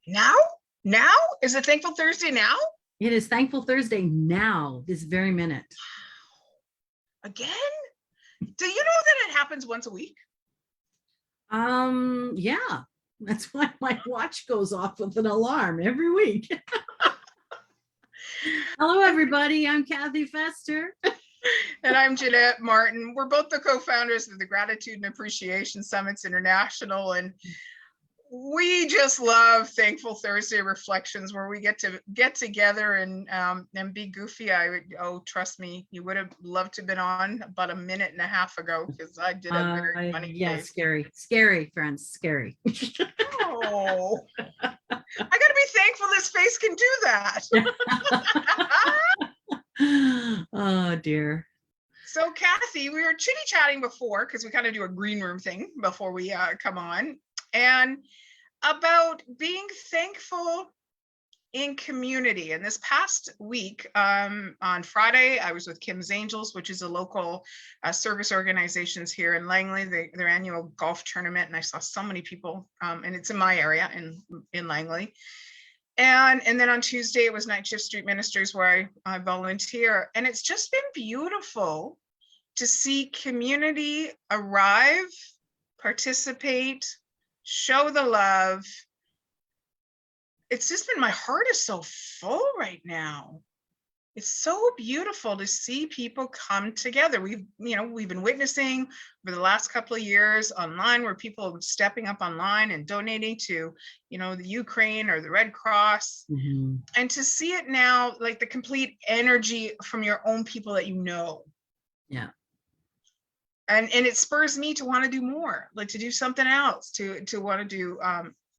Now? Now? Is it Thankful Thursday now? It is Thankful Thursday now, this very minute. Again? Do you know that it happens once a week? Yeah, that's why my watch goes off with an alarm every week. Hello, everybody. I'm Kathy Fester. And I'm Jeanette Martin. We're both the co-founders of the Gratitude and Appreciation Summits International. And we just love Thankful Thursday reflections where we get together and be goofy. Trust me, you would have loved to have been on about a minute and a half ago because I did a very funny face. Scary, friends, scary. Oh, I got to be thankful this face can do that. Oh dear. So Kathy, we were chitty-chatting before because we kind of do a green room thing before we come on, and about being thankful in community. And this past week, on Friday, I was with Kim's Angels, which is a local service organizations here in Langley, their annual golf tournament. And I saw so many people, and it's in my area in Langley. And then on Tuesday, it was Night Shift Street Ministers where I volunteer. And it's just been beautiful to see community arrive, participate, show the love. It's just been, my heart is so full right now. It's so beautiful to see people come together. We've been witnessing over the last couple of years online where people are stepping up online and donating to, the Ukraine or the Red Cross. Mm-hmm. And to see it now, like the complete energy from your own people that you know. Yeah. And it spurs me to want to do more, like to do something else, to want to do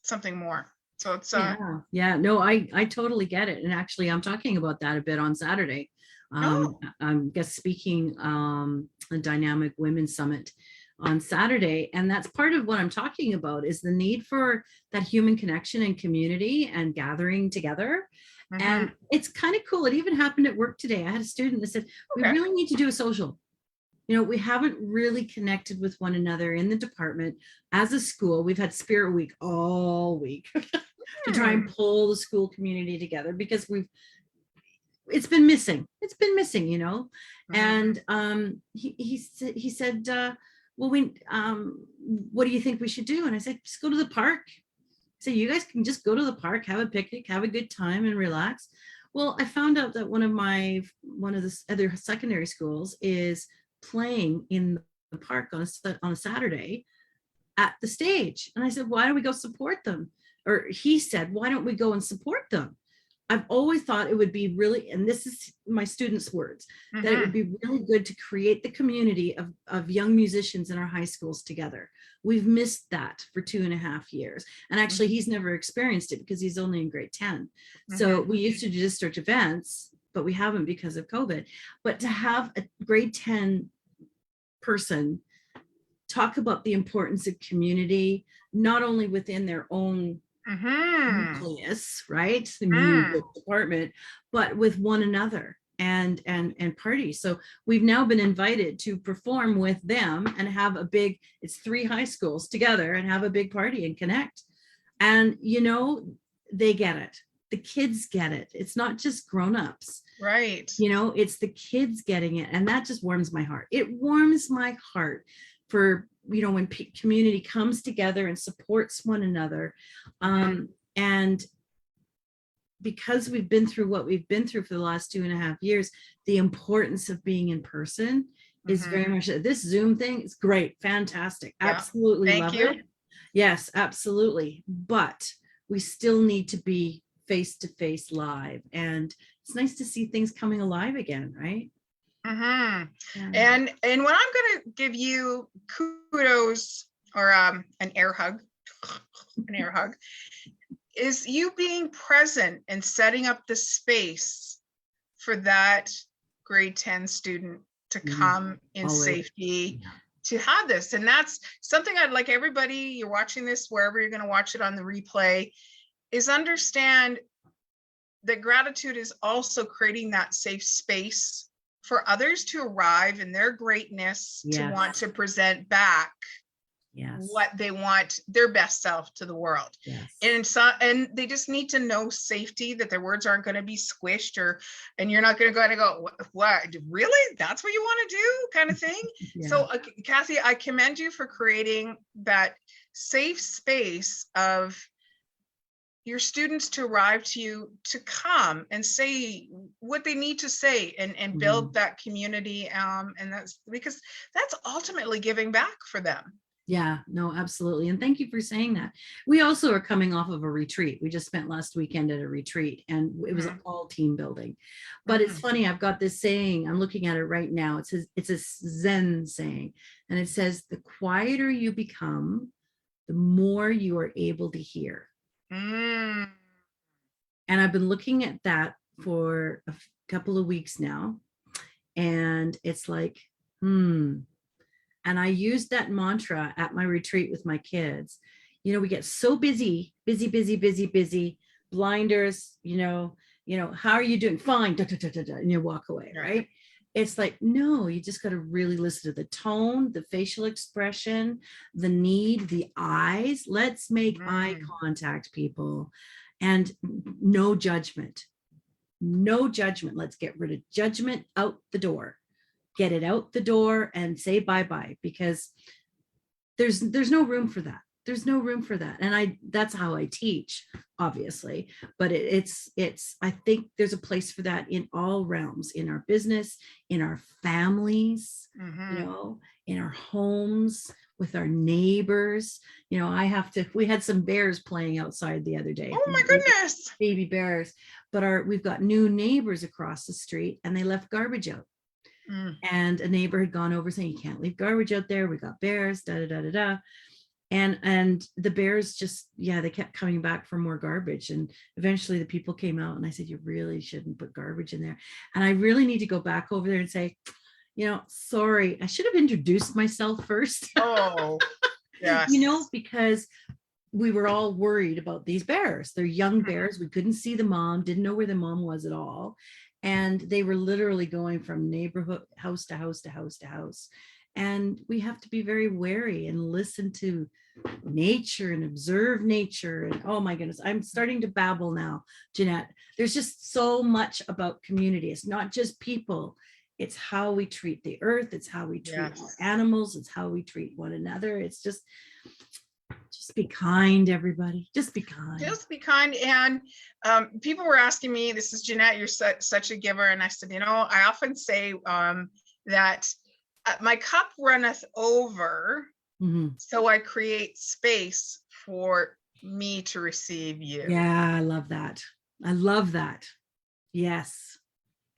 something more. So it's no, I totally get it. And actually I'm talking about that a bit on Saturday. I'm guest speaking a Dynamic Women's Summit on Saturday. And that's part of what I'm talking about, is the need for that human connection and community and gathering together. Mm-hmm. And it's kind of cool. It even happened at work today. I had a student that said, we really need to do a social. We haven't really connected with one another in the department. As a school, we've had Spirit Week all week to try and pull the school community together because it's been missing. Mm-hmm. And he said, well, what do you think we should do? And I said, just go to the park. So you guys can just go to the park, have a picnic, have a good time and relax. Well, I found out that one of the other secondary schools is playing in the park on a Saturday at the stage. And I said, why don't we go support them? Or he said, why don't we go and support them? I've always thought it would be really, and this is my students' words, mm-hmm. that it would be really good to create the community of young musicians in our high schools together. We've missed that for 2.5 years. And actually, mm-hmm. he's never experienced it because he's only in grade 10. Mm-hmm. So we used to do district events, but we haven't because of COVID. But to have a grade 10 person talk about the importance of community, not only within their own mm-hmm. nucleus, right, the music department, but with one another and parties. So we've now been invited to perform with them and have it's 3 high schools together and have a big party and connect. And they get it. The kids get it. It's not just grown-ups. Right. It's the kids getting it. And that just warms my heart. It warms my heart for, when community comes together and supports one another. And because we've been through what we've been through for the last 2.5 years, the importance of being in person is mm-hmm. very much, this Zoom thing is great. Fantastic. Yeah. Absolutely. Love it. Yes, absolutely. But we still need to be face-to-face live, and it's nice to see things coming alive again, right? Mm-hmm. Yeah. And what I'm going to give you kudos or an air hug is you being present and setting up the space for that grade 10 student to come in safety. Yeah. To have this. And that's something I'd like everybody, you're watching this wherever you're going to watch it on the replay, is understand that gratitude is also creating that safe space for others to arrive in their greatness, yes. to want to present back Yes. what they want their best self to the world. Yes. And they just need to know safety, that their words aren't going to be squished, and you're not going to go, what, really? That's what you want to do, kind of thing. Yeah. So Kathy, I commend you for creating that safe space of your students to arrive to you, to come and say what they need to say, and build that community. And that's because that's ultimately giving back for them. Yeah, no, absolutely. And thank you for saying that. We also are coming off of a retreat. We just spent last weekend at a retreat, and it was all team building. But it's funny, I've got this saying, I'm looking at it right now. It says, it's a Zen saying, and it says, the quieter you become, the more you are able to hear. And I've been looking at that for a couple of weeks now. And it's like, And I used that mantra at my retreat with my kids. We get so busy, blinders, how are you doing? Fine, and you walk away, right? It's like, no, you just got to really listen to the tone, the facial expression, the need, the eyes. Let's make eye contact, people, and no judgment. No judgment. Let's get rid of judgment out the door. Get it out the door and say bye-bye, because there's no room for that. There's no room for that. And that's how I teach, obviously, but it's I think there's a place for that in all realms, in our business, in our families, in our homes, with our neighbors. We had some bears playing outside the other day. Oh my goodness. Baby bears. But we've got new neighbors across the street, and they left garbage out. And a neighbor had gone over saying, you can't leave garbage out there. We got bears, And the bears just, they kept coming back for more garbage. And eventually the people came out, and I said, you really shouldn't put garbage in there. And I really need to go back over there and say, sorry, I should have introduced myself first. Oh, yes. Because we were all worried about these bears. They're young bears. We couldn't see the mom, didn't know where the mom was at all. And they were literally going from neighborhood, house to house to house to house. And we have to be very wary and listen to nature and observe nature. And oh my goodness, I'm starting to babble now, Jeanette. There's just so much about community. It's not just people. It's how we treat the earth. It's how we treat our animals. It's how we treat one another. It's just be kind, everybody. Just be kind. Just be kind. And people were asking me, this is Jeanette, you're such a giver. And I said, I often say that my cup runneth over, so I create space for me to receive you. Yeah, I love that. I love that. Yes.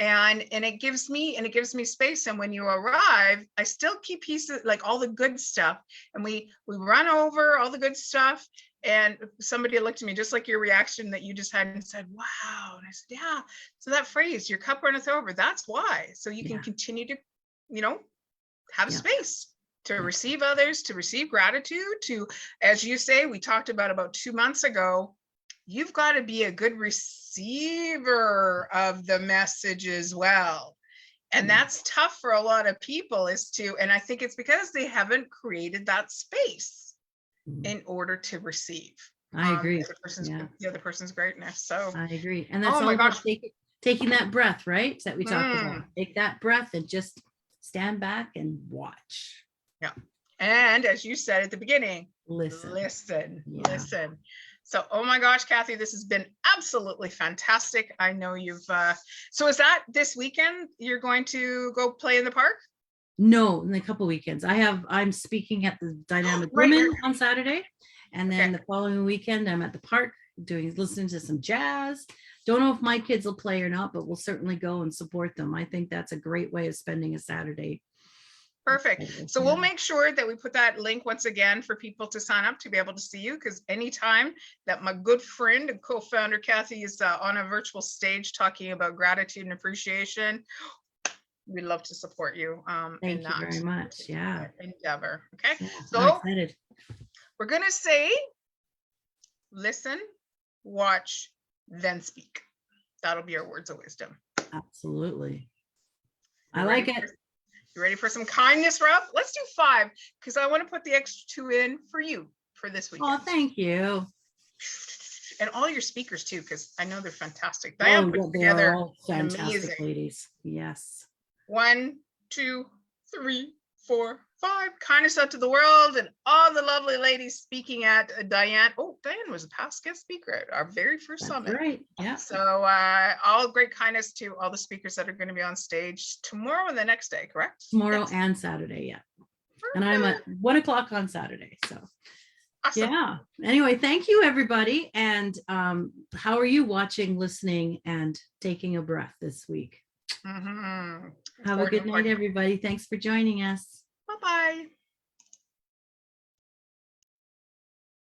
And it gives me space. And when you arrive, I still keep pieces, like all the good stuff, and we run over all the good stuff. And somebody looked at me just like your reaction that you just had and said, wow. And I said, yeah. So that phrase, your cup runneth over, that's why. So you can continue to, have space to receive others, to receive gratitude, to, as you say, we talked about 2 months ago, you've got to be a good receiver of the message as well. And that's tough for a lot of people, and I think it's because they haven't created that space in order to receive. I agree. The other person's greatness. So I agree. And that's all about taking that breath, right? That we talked about. Take that breath and just stand back and watch. Yeah. And as you said at the beginning, listen. So, oh my gosh, Kathy, this has been absolutely fantastic. I know you've, so is that this weekend you're going to go play in the park? No, in a couple weekends. I'm speaking at the Dynamic Women on Saturday. And then the following weekend, I'm at the park listening to some jazz. Don't know if my kids will play or not, but we'll certainly go and support them. I think that's a great way of spending a Saturday. Perfect. So we'll make sure that we put that link once again for people to sign up to be able to see you, because anytime that my good friend and co-founder Kathy is on a virtual stage talking about gratitude and appreciation, we'd love to support you. Thank you very much. Yeah. Endeavor. Okay. Yeah, so we're going to say, listen, watch, then speak. That'll be our words of wisdom. Absolutely. I like it. You ready for some kindness, Rob? Let's do 5 because I want to put the extra 2 in for you for this weekend. Oh, thank you. And all your speakers too, because I know they're fantastic. Diane put They together are all an fantastic amazing. ladies. Yes. 1, 2, 3, 4, 5. Kindness out to the world and all the lovely ladies speaking at Diane. Oh, Diane was a past guest speaker at our very first That's summit. right. Yeah. So all great kindness to all the speakers that are going to be on stage tomorrow and the next day, correct? Tomorrow Yes. and Saturday. Yeah. And I'm at 1 o'clock on Saturday. So Awesome. yeah. Anyway, thank you, everybody. And how are you watching, listening, and taking a breath this week? Mm-hmm. Have a good night, everybody. Thanks for joining us. Bye-bye.